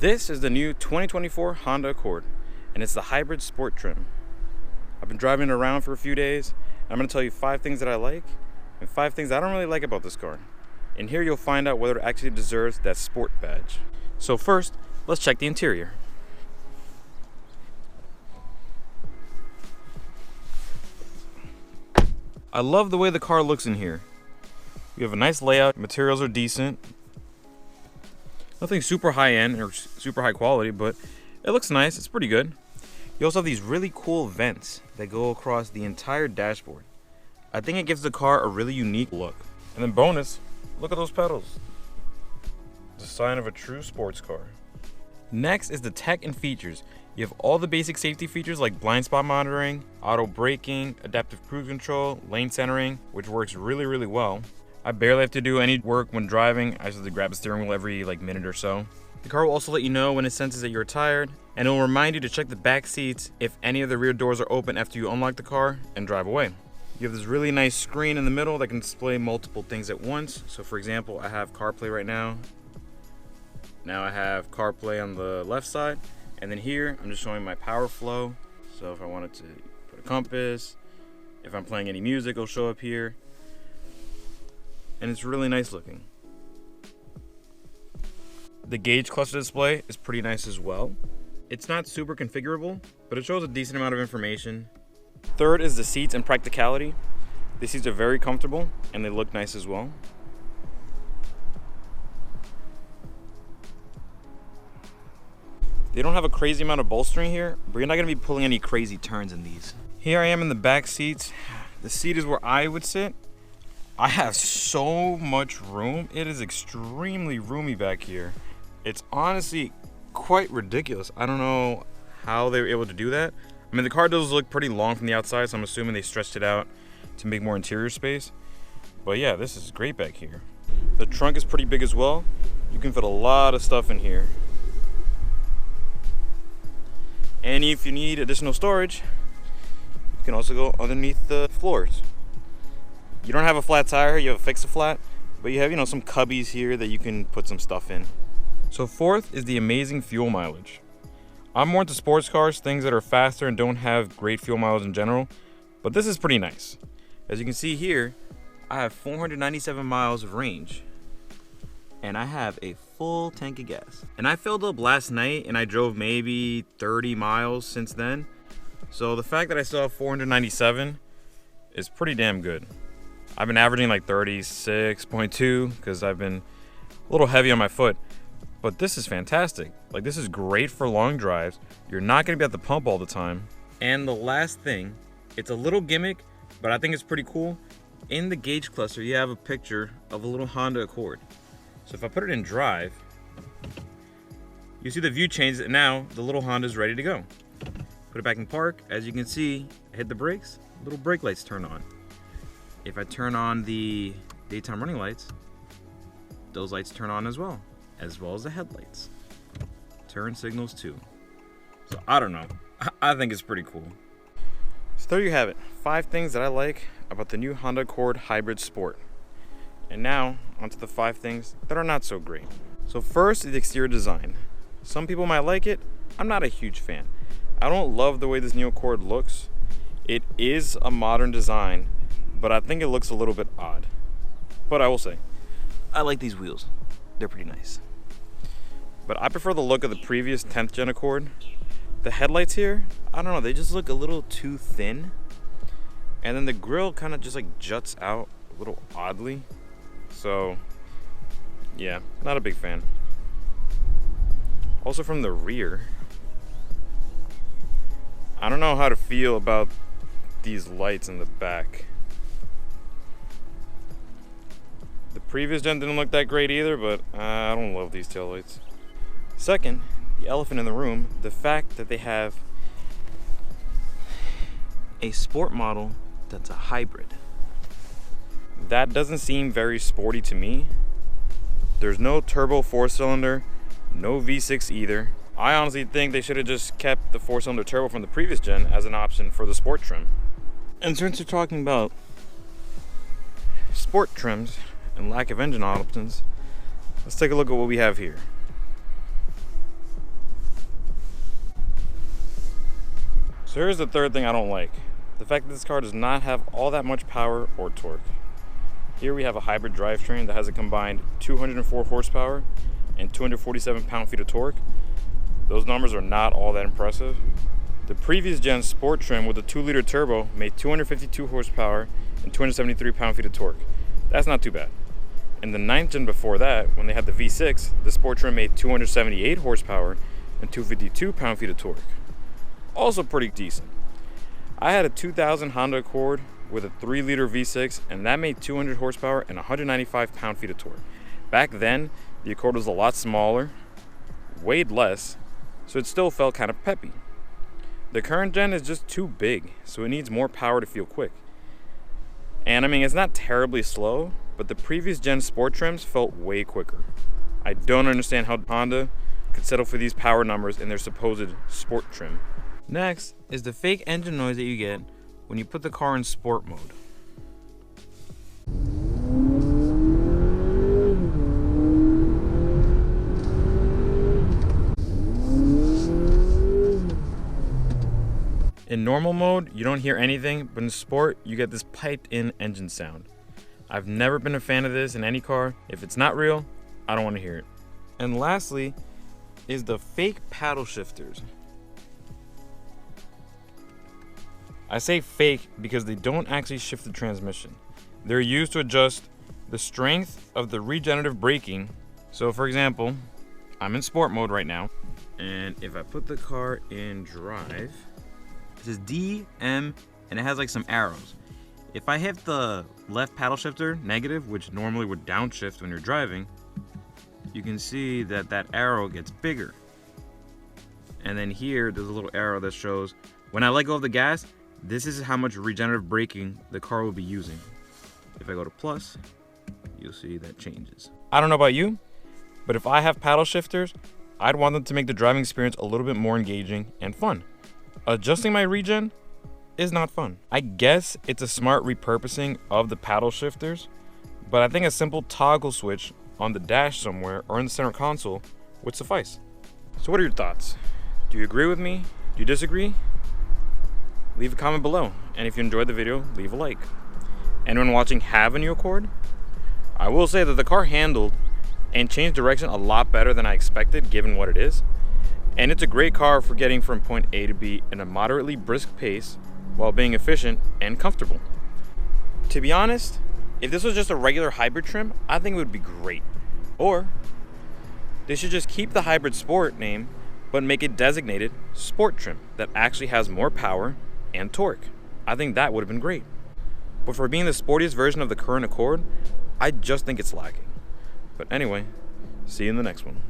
This is the new 2024 Honda Accord, and it's the hybrid sport trim. I've been driving it around for a few days, and I'm going to tell you 5 things that I like and 5 things I don't really like about this car. And here you'll find out whether it actually deserves that sport badge. So first, let's check the interior. I love the way the car looks in here. We have a nice layout, materials are decent. Nothing super high end or super high quality, but it looks nice, it's pretty good. You also have these really cool vents that go across the entire dashboard. I think it gives the car a really unique look. And then bonus, look at those pedals. It's a sign of a true sports car. Next is the tech and features. You have all the basic safety features like blind spot monitoring, auto braking, adaptive cruise control, lane centering, which works really well. I barely have to do any work when driving. I just have to grab the steering wheel every minute or so. The car will also let you know when it senses that you're tired, and it will remind you to check the back seats if any of the rear doors are open after you unlock the car and drive away. You have this really nice screen in the middle that can display multiple things at once. So for example, I have CarPlay right now. Now I have CarPlay on the left side, and then here I'm just showing my power flow. So if I wanted to put a compass, if I'm playing any music, it'll show up here. And it's really nice looking. The gauge cluster display is pretty nice as well. It's not super configurable, but it shows a decent amount of information. Third is the seats and practicality. The seats are very comfortable and they look nice as well. They don't have a crazy amount of bolstering here, but you're not gonna be pulling any crazy turns in these. Here I am in the back seats. The seat is where I would sit. I have so much room. It is extremely roomy back here. It's honestly quite ridiculous. I don't know how they were able to do that. I mean, the car does look pretty long from the outside, so I'm assuming they stretched it out to make more interior space. But yeah, this is great back here. The trunk is pretty big as well. You can fit a lot of stuff in here. And if you need additional storage, you can also go underneath the floors. You don't have a flat tire, you have a fix-a-flat, but you have, some cubbies here that you can put some stuff in. So fourth is the amazing fuel mileage. I'm more into sports cars, things that are faster and don't have great fuel mileage in general, but this is pretty nice. As you can see here, I have 497 miles of range, and I have a full tank of gas. And I filled up last night, and I drove maybe 30 miles since then. So the fact that I still have 497 is pretty damn good. I've been averaging like 36.2 because I've been a little heavy on my foot, but this is fantastic. Like, this is great for long drives. You're not gonna be at the pump all the time. And the last thing, it's a little gimmick, but I think it's pretty cool. In the gauge cluster, you have a picture of a little Honda Accord. So if I put it in drive, you see the view changes, and now the little Honda is ready to go. Put it back in park. As you can see, I hit the brakes, little brake lights turn on. If I turn on the daytime running lights, those lights turn on as well as the headlights. Turn signals too. So I don't know. I think it's pretty cool. So there you have it. 5 things that I like about the new Honda Accord Hybrid Sport. And now, onto the 5 things that are not so great. So first is the exterior design. Some people might like it. I'm not a huge fan. I don't love the way this new Accord looks. It is a modern design, but I think it looks a little bit odd. But I will say, I like these wheels. They're pretty nice. But I prefer the look of the previous 10th gen Accord. The headlights here, I don't know, they just look a little too thin. And then the grille kind of just juts out a little oddly. So, yeah, not a big fan. Also from the rear, I don't know how to feel about these lights in the back. The previous gen didn't look that great either, but I don't love these taillights. Second, the elephant in the room, the fact that they have a sport model that's a hybrid. That doesn't seem very sporty to me. There's no turbo 4-cylinder, no V6 either. I honestly think they should have just kept the 4-cylinder turbo from the previous gen as an option for the sport trim. And since we're talking about sport trims and lack of engine options, let's take a look at what we have here. So here's the third thing I don't like. The fact that this car does not have all that much power or torque. Here we have a hybrid drivetrain that has a combined 204 horsepower and 247 pound-feet of torque. Those numbers are not all that impressive. The previous gen sport trim with a 2-liter turbo made 252 horsepower and 273 pound-feet of torque. That's not too bad. In the 9th gen before that, when they had the V6, the sport trim made 278 horsepower and 252 pound-feet of torque. Also pretty decent. I had a 2000 Honda Accord with a 3-liter V6, and that made 200 horsepower and 195 pound-feet of torque. Back then, the Accord was a lot smaller, weighed less, so it still felt kind of peppy. The current gen is just too big, so it needs more power to feel quick. And I mean, it's not terribly slow, but the previous gen sport trims felt way quicker. I don't understand how Honda could settle for these power numbers in their supposed sport trim. Next is the fake engine noise that you get when you put the car in sport mode. In normal mode, you don't hear anything, but in sport, you get this piped-in engine sound. I've never been a fan of this in any car. If it's not real, I don't want to hear it. And lastly is the fake paddle shifters. I say fake because they don't actually shift the transmission. They're used to adjust the strength of the regenerative braking. So for example, I'm in sport mode right now, and if I put the car in drive, it says D, M, and it has like some arrows. If I hit the left paddle shifter, negative, which normally would downshift when you're driving, you can see that that arrow gets bigger. And then here, there's a little arrow that shows when I let go of the gas, this is how much regenerative braking the car will be using. If I go to plus, you'll see that changes. I don't know about you, but if I have paddle shifters, I'd want them to make the driving experience a little bit more engaging and fun. Adjusting my regen is not fun. I guess it's a smart repurposing of the paddle shifters, but I think a simple toggle switch on the dash somewhere or in the center console would suffice. So what are your thoughts? Do you agree with me? Do you disagree? Leave a comment below, and if you enjoyed the video, leave a like. Anyone watching have a new Accord? I will say that the car handled and changed direction a lot better than I expected given what it is. And it's a great car for getting from point A to B in a moderately brisk pace while being efficient and comfortable. To be honest, if this was just a regular hybrid trim, I think it would be great. Or they should just keep the hybrid sport name but make it designated sport trim that actually has more power and torque. I think that would have been great. But for being the sportiest version of the current Accord, I just think it's lacking. But anyway, see you in the next one.